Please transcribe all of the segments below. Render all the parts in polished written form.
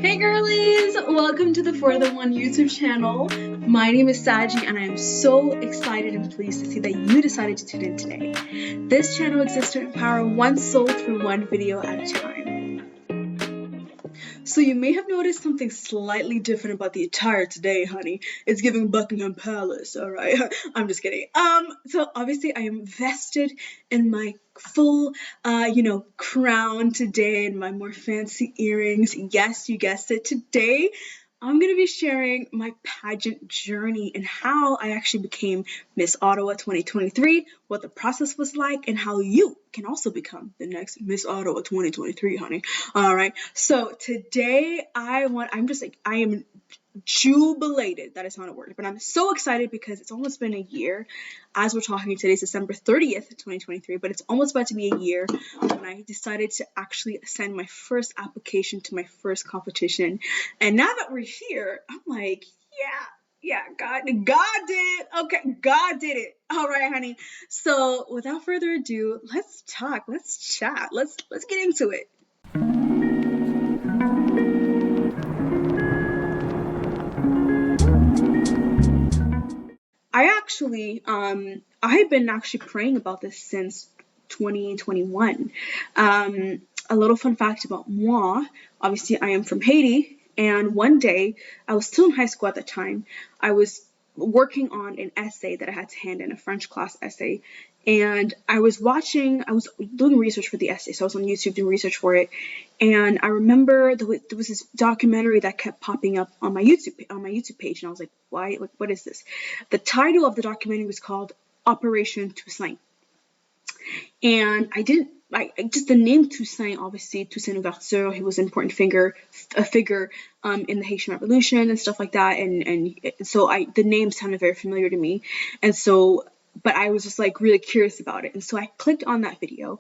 Hey girlies! Welcome to the For the One YouTube channel. My name is Saji and I am so excited and pleased to see that you decided to tune in today. This channel exists to empower one soul through one video at a time. So you may have noticed something slightly different about the attire today, honey. It's giving Buckingham Palace, alright? I'm just kidding. So obviously I am vested in my full, crown today and my more fancy earrings. Yes, you guessed it. Today, I'm going to be sharing my pageant journey and how I actually became Miss Ottawa 2023, what the process was like, and how you can also become the next Miss Ottawa 2023, honey. All right. So today I am jubilated, that is not a word, but I'm so excited because it's almost been a year. As we're talking, today's December 30th, 2023, but it's almost about to be a year when I decided to actually send my first application to my first competition. And now that we're here, I'm like, yeah, God did it. Okay, God did it. All right, honey. So without further ado, let's talk, let's chat, let's get into it. I've been actually praying about this since 2021. A little fun fact about moi, obviously I am from Haiti, and one day, I was still in high school at the time, I was working on an essay that I had to hand in, a French class essay, and I was doing research for the essay, so I was on YouTube doing research for it, and I remember there was this documentary that kept popping up on my YouTube page, and I was like, why? Like, what is this? The title of the documentary was called Operation Toussaint, and just the name Toussaint, obviously Toussaint Louverture, he was an important figure in the Haitian Revolution and stuff like that, and so the name sounded very familiar to me, and so. But I was just like really curious about it. And so I clicked on that video,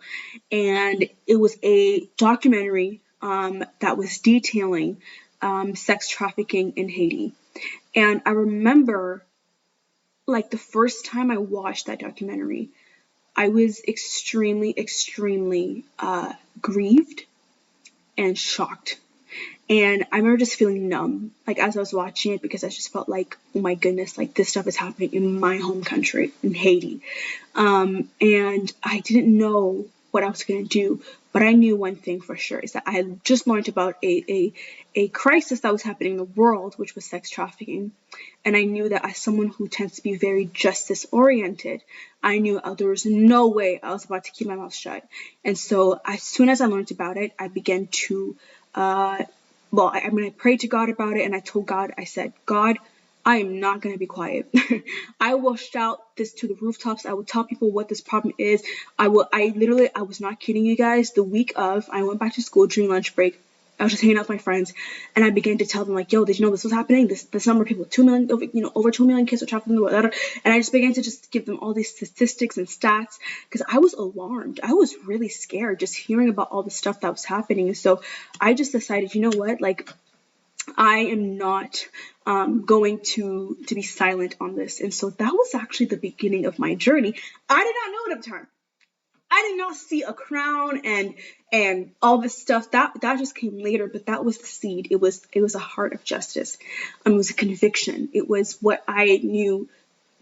and it was a documentary that was detailing sex trafficking in Haiti. And I remember, like, the first time I watched that documentary, I was extremely, extremely grieved and shocked. And I remember just feeling numb, like, as I was watching it, because I just felt like, oh my goodness, like, this stuff is happening in my home country, in Haiti. And I didn't know what I was going to do, but I knew one thing for sure, is that I had just learned about a crisis that was happening in the world, which was sex trafficking. And I knew that as someone who tends to be very justice oriented, I knew there was no way I was about to keep my mouth shut. And so as soon as I learned about it, I began to I prayed to God about it, and I told God, I said, God, I am not going to be quiet. I will shout this to the rooftops. I will tell people what this problem is. I was not kidding you guys. The week of, I went back to school during lunch break. I was just hanging out with my friends, and I began to tell them, like, yo, did you know this was happening? This number of people, 2 million, over 2 million kids are trafficked, whatever. And I just began to just give them all these statistics and stats, because I was alarmed. I was really scared just hearing about all the stuff that was happening. And so I just decided, you know what, like, I am not going to be silent on this. And so that was actually the beginning of my journey. I did not know it at the time. I did not see a crown and all this stuff. That just came later, but that was the seed. It was a heart of justice. It was a conviction. It was what I knew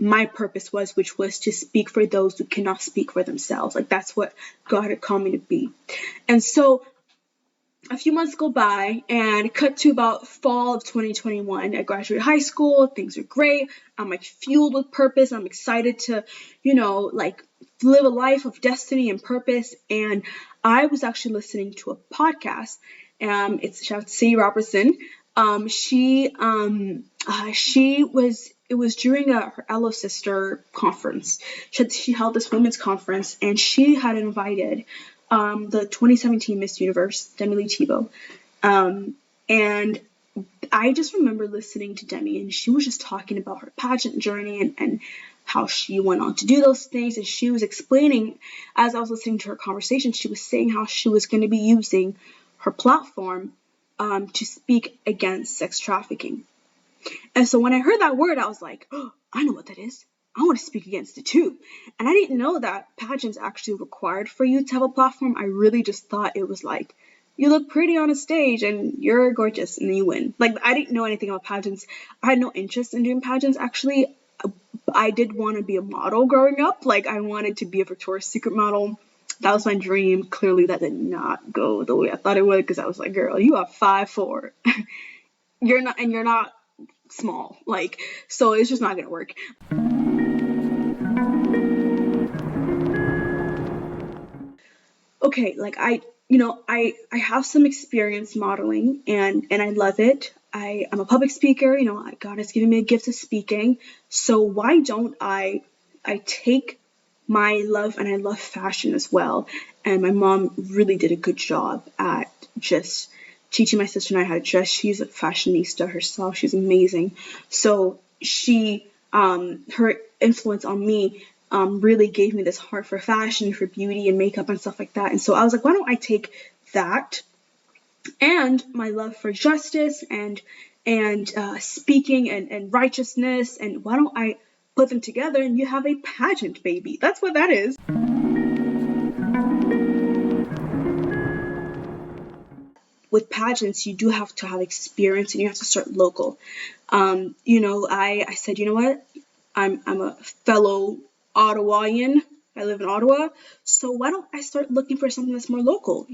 my purpose was, which was to speak for those who cannot speak for themselves. Like, that's what God had called me to be. And so a few months go by, and cut to about fall of 2021. I graduated high school. Things are great. I'm like fueled with purpose. I'm excited to, like, live a life of destiny and purpose. And I was actually listening to a podcast. It's shout out to Sadie Robertson. It was during her Elo Sister conference. She held this women's conference, and she had invited the 2017 Miss Universe, Demi Lee Thibault. And I just remember listening to Demi, and she was just talking about her pageant journey and how she went on to do those things. And she was explaining, as I was listening to her conversation, she was saying how she was going to be using her platform to speak against sex trafficking. And so when I heard that word, I was like, oh, I know what that is. I want to speak against it too. And I didn't know that pageants actually required for you to have a platform. I really just thought it was like you look pretty on a stage and you're gorgeous and then you win. Like, I didn't know anything about pageants. I had no interest in doing pageants. Actually, I did want to be a model growing up. Like, I wanted to be a Victoria's Secret model. That was my dream. Clearly, that did not go the way I thought it would, because I was like, girl, you are 5'4". You're not small. Like, so it's just not gonna work. Okay, like I have some experience modeling, and I love it. I'm a public speaker, God has given me a gift of speaking. So why don't I take my love, and I love fashion as well. And my mom really did a good job at just teaching my sister and I how to dress. She's a fashionista herself. She's amazing. So her influence on me really gave me this heart for fashion, for beauty and makeup and stuff like that. And so I was like, why don't I take that and my love for justice and speaking and righteousness, and why don't I put them together and you have a pageant baby? That's what that is. With pageants, you do have to have experience and you have to start local. I said, you know what? I'm a fellow Ottawian. I live in Ottawa. So why don't I start looking for something that's more local?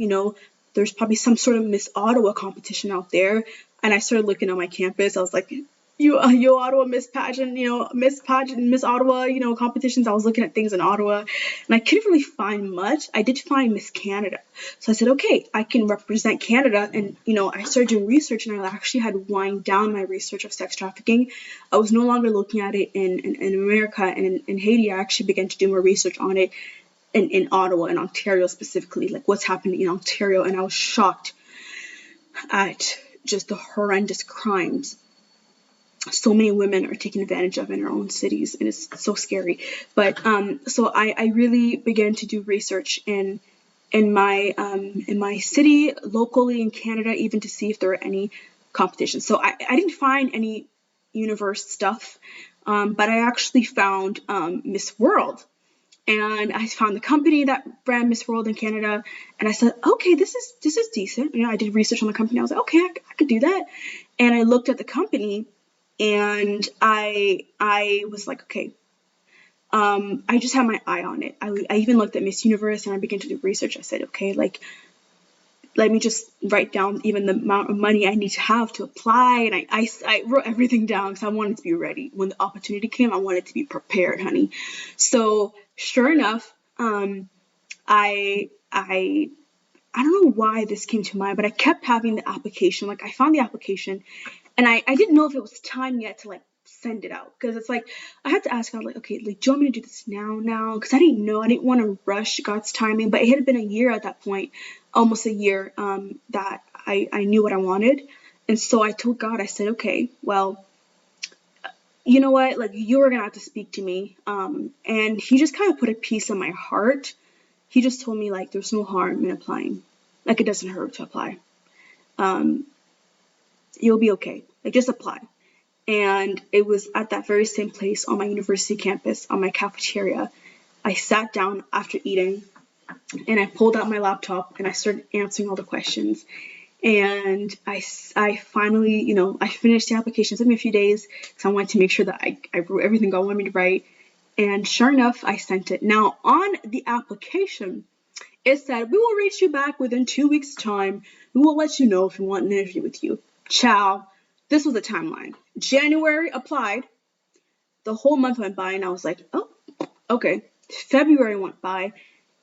There's probably some sort of Miss Ottawa competition out there. And I started looking on my campus. I was like, you Ottawa Miss Pageant, Miss Pageant, Miss Ottawa, competitions. I was looking at things in Ottawa and I couldn't really find much. I did find Miss Canada. So I said, okay, I can represent Canada. And, I started doing research, and I actually had to wind down my research of sex trafficking. I was no longer looking at it in America and in Haiti. I actually began to do more research on it in Ottawa and Ontario specifically, like what's happening in Ontario. And I was shocked at just the horrendous crimes so many women are taken advantage of in our own cities, and it's so scary. But so I really began to do research in my city, locally in Canada, even to see if there were any competitions. So I didn't find any universe stuff, but I actually found Miss World. And I found the company that ran Miss World in Canada, and I said, okay, this is decent. I did research on the company. I was like, okay, I could do that. And I looked at the company, and I was like, okay, I just had my eye on it. I even looked at Miss Universe, and I began to do research. I said, okay, like, let me just write down even the amount of money I need to have to apply. And I wrote everything down because I wanted to be ready. When the opportunity came, I wanted to be prepared, honey. So sure enough, I don't know why this came to mind, but I kept having the application. Like, I found the application, and I didn't know if it was time yet to, like, send it out. Because it's like, I had to ask God, like, okay, like, do you want me to do this now? Because I didn't know. I didn't want to rush God's timing. But it had been a year at that point, almost a year, that I knew what I wanted. And so I told God, I said, okay, well, you know what? Like, you were going to have to speak to me. And he just kind of put a piece in my heart. He just told me, like, there's no harm in applying. Like, it doesn't hurt to apply. You'll be okay. Like, just apply. And it was at that very same place on my university campus, on my cafeteria. I sat down after eating, and I pulled out my laptop, and I started answering all the questions. And I finally, I finished the application. It took me a few days because I wanted to make sure that I wrote everything God wanted me to write. And sure enough, I sent it. Now, on the application, it said, we will reach you back within 2 weeks' time. We will let you know if we want an interview with you. Ciao. This was the timeline. January, applied. The whole month went by, and I was like, oh, okay. February went by,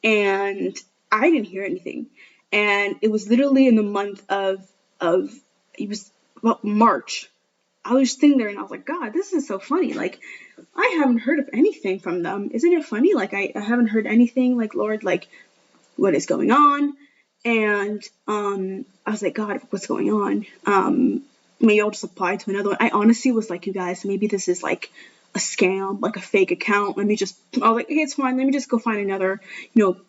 and I didn't hear anything. And it was literally in the month of it was about March. I was sitting there, and I was like, God, this is so funny. Like, I haven't heard of anything from them. Isn't it funny? Like, I haven't heard anything. Like, Lord, like, what is going on? And I was like, God, what's going on? Maybe I'll just apply to another one. I honestly was like, you guys, maybe this is like a scam, like a fake account. I was like, okay, it's fine. Let me just go find another,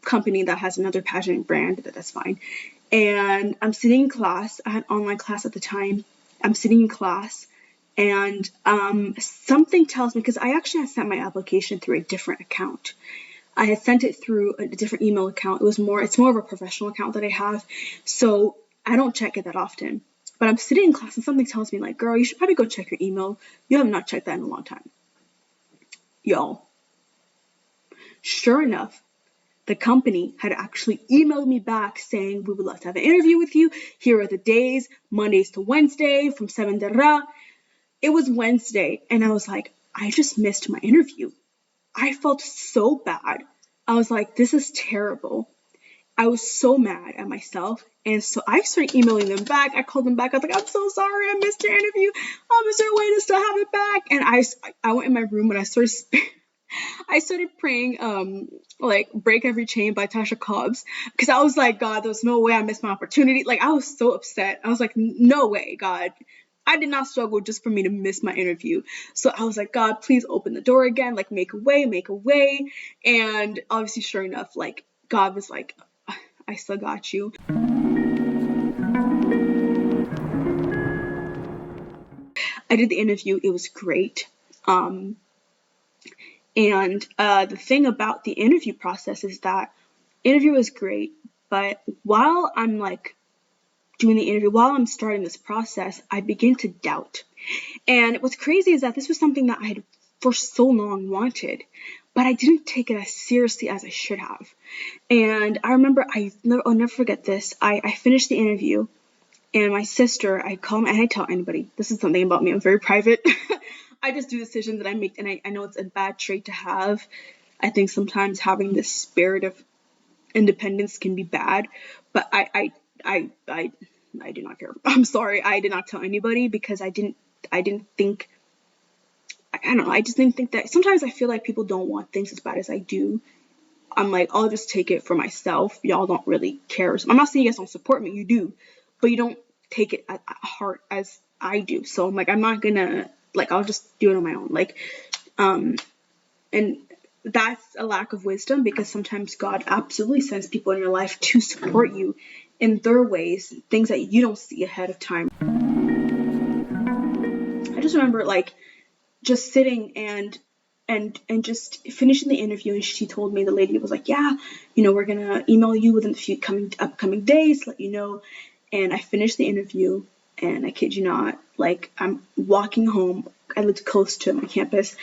company that has another pageant brand. That's fine. And I'm sitting in class. I had online class at the time. I'm sitting in class, and something tells me, because I actually had sent my application through a different account. I had sent it through a different email account. It's more of a professional account that I have. So I don't check it that often. But I'm sitting in class and something tells me, like, girl, you should probably go check your email. You have not checked that in a long time. Y'all. Sure enough, the company had actually emailed me back saying, we would love to have an interview with you. Here are the days, Mondays to Wednesday from 7 to ra. It was Wednesday, and I was like, I just missed my interview. I felt so bad. I was like, this is terrible. I was so mad at myself. And so I started emailing them back. I called them back. I was like, I'm so sorry. I missed your interview. Is there a way to still have it back? And I went in my room and I started praying, like Break Every Chain by Tasha Cobbs. Because I was like, God, there's no way I missed my opportunity. Like, I was so upset. I was like, no way, God. I did not struggle just for me to miss my interview. So I was like, God, please open the door again. Like, make a way, make a way. And obviously, sure enough, like, God was like, I still got you. I did the interview. It was great. And the thing about the interview process is that interview is great, but while I'm like doing the interview, while I'm starting this process, I begin to doubt. And what's crazy is that this was something that I had for so long wanted, but I didn't take it as seriously as I should have. And I remember, I'll never forget this. I finished the interview, and my sister, I call me, and I tell anybody, this is something about me, I'm very private. I just do decisions that I make, and I know it's a bad trait to have. I think sometimes having this spirit of independence can be bad, but I do not care. I'm sorry, I did not tell anybody because I didn't think, I don't know, I just didn't think that. Sometimes I feel like people don't want things as bad as I do. I'm like, I'll just take it for myself. Y'all don't really care. I'm not saying you guys don't support me, you do, but you don't take it at heart as I do. So I'm like, I'm not gonna, like, I'll just do it on my own. Like, and that's a lack of wisdom, because sometimes God absolutely sends people in your life to support you in their ways, things that you don't see ahead of time. I just remember, like, just sitting and just finishing the interview, and she told me, the lady was like, yeah, we're gonna email you within a few upcoming days, let you know. And I finished the interview, and I kid you not, like, I'm walking home. I lived close to my campus,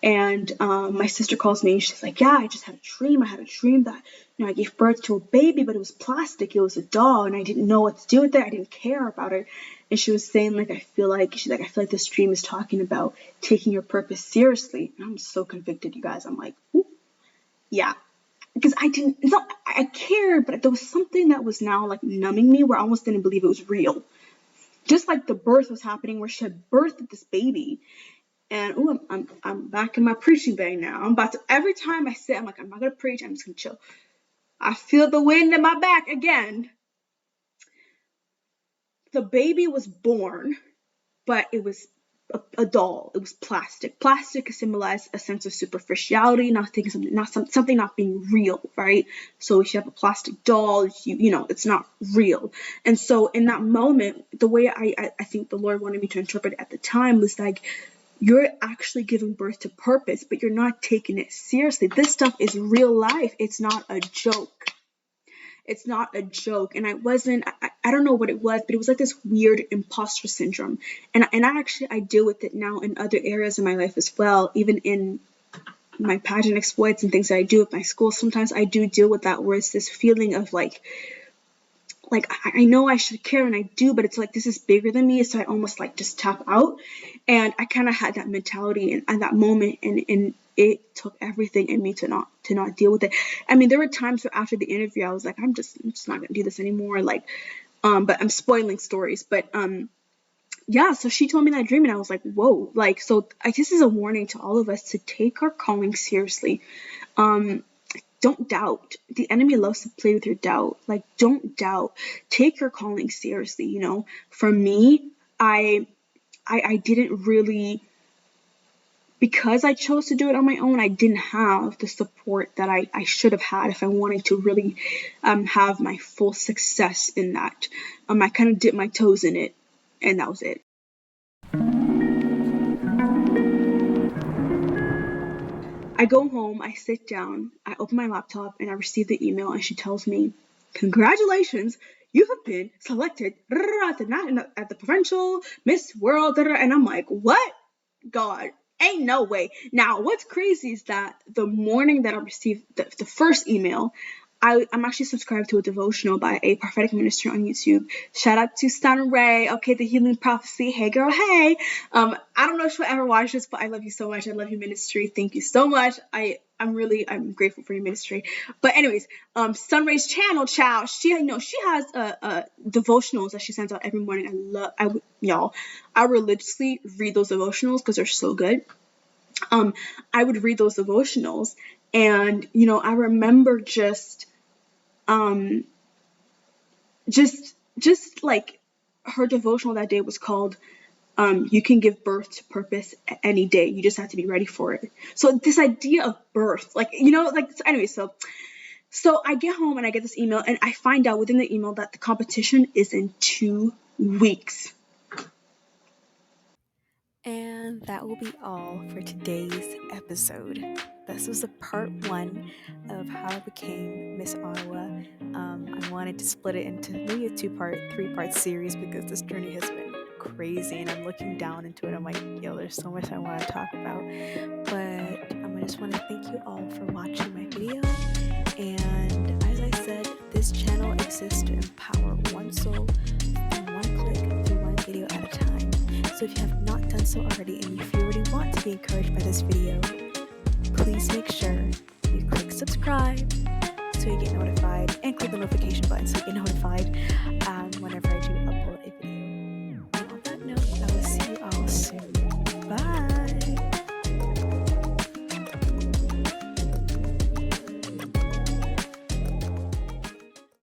and my sister calls me, and she's like, yeah, I just had a dream. I had a dream that, I gave birth to a baby, but it was plastic. It was a doll, and I didn't know what to do with it. I didn't care about it. And she was saying, like, I feel like this dream is talking about taking your purpose seriously. And I'm so convicted, you guys. I'm like, ooh, yeah. Because I cared, but there was something that was now, like, numbing me, where I almost didn't believe it was real. Just like the birth was happening, where she had birthed this baby. And ooh, I'm back in my preaching bag now. I'm about to, every time I sit, I'm like, I'm not gonna preach, I'm just gonna chill. I feel the wind in my back again. The baby was born, but it was a doll. It was plastic. Plastic symbolized a sense of superficiality, something not being real, right? So if you have a plastic doll, it's not real. And so in that moment, the way I think the Lord wanted me to interpret it at the time was like, you're actually giving birth to purpose, but you're not taking it seriously. This stuff is real life. It's not a joke. It's not a joke. And I don't know what it was, but it was like this weird imposter syndrome. And I deal with it now in other areas of my life as well, even in my pageant exploits and things that I do at my school. Sometimes I do deal with that, where it's this feeling of like I know I should care, and I do, but it's like, this is bigger than me. So I almost like just tap out. And I kind of had that mentality at that moment, and it took everything in me to not deal with it. I mean, there were times where after the interview, I was like, I'm just not gonna do this anymore. Like, but I'm spoiling stories. But yeah. So she told me that dream, and I was like, whoa. Like, so this is a warning to all of us to take our calling seriously. Don't doubt. The enemy loves to play with your doubt. Like, don't doubt. Take your calling seriously. For me, I didn't really, because I chose to do it on my own, I didn't have the support that I should have had if I wanted to really have my full success in that. I kind of dipped my toes in it, and that was it. I go home, I sit down, I open my laptop, and I receive the email, and she tells me, congratulations, you have been selected at the provincial Miss World, and I'm like, what? God, ain't no way. Now, what's crazy is that the morning that I received the first email, I'm actually subscribed to a devotional by a prophetic minister on YouTube. Shout out to Stan Ray, okay, the Healing Prophecy. Hey, girl, hey. I don't know if she'll ever watch this, but I love you so much. I love your ministry. Thank you so much. I'm grateful for your ministry. But anyways, Sunray's channel, child, she has devotionals that she sends out every morning. I religiously read those devotionals because they're so good. I would read those devotionals, and I remember just like her devotional that day was called you can give birth to purpose any day. You just have to be ready for it. So this idea of birth, so I get home and I get this email, and I find out within the email that the competition is in 2 weeks. And that will be all for today's episode. This was a part 1 of how I became Miss Ottawa. I wanted to split it into maybe a 2-part, 3-part series because this journey has been crazy, and I'm looking down into it. I'm like, there's so much I want to talk about. But I just want to thank you all for watching my video. And as I said, this channel exists to empower one soul from one click through one video at a time. So if you have not done so already, and if you already want to be encouraged by this video, please make sure you click subscribe so you get notified, and click the notification button so you get notified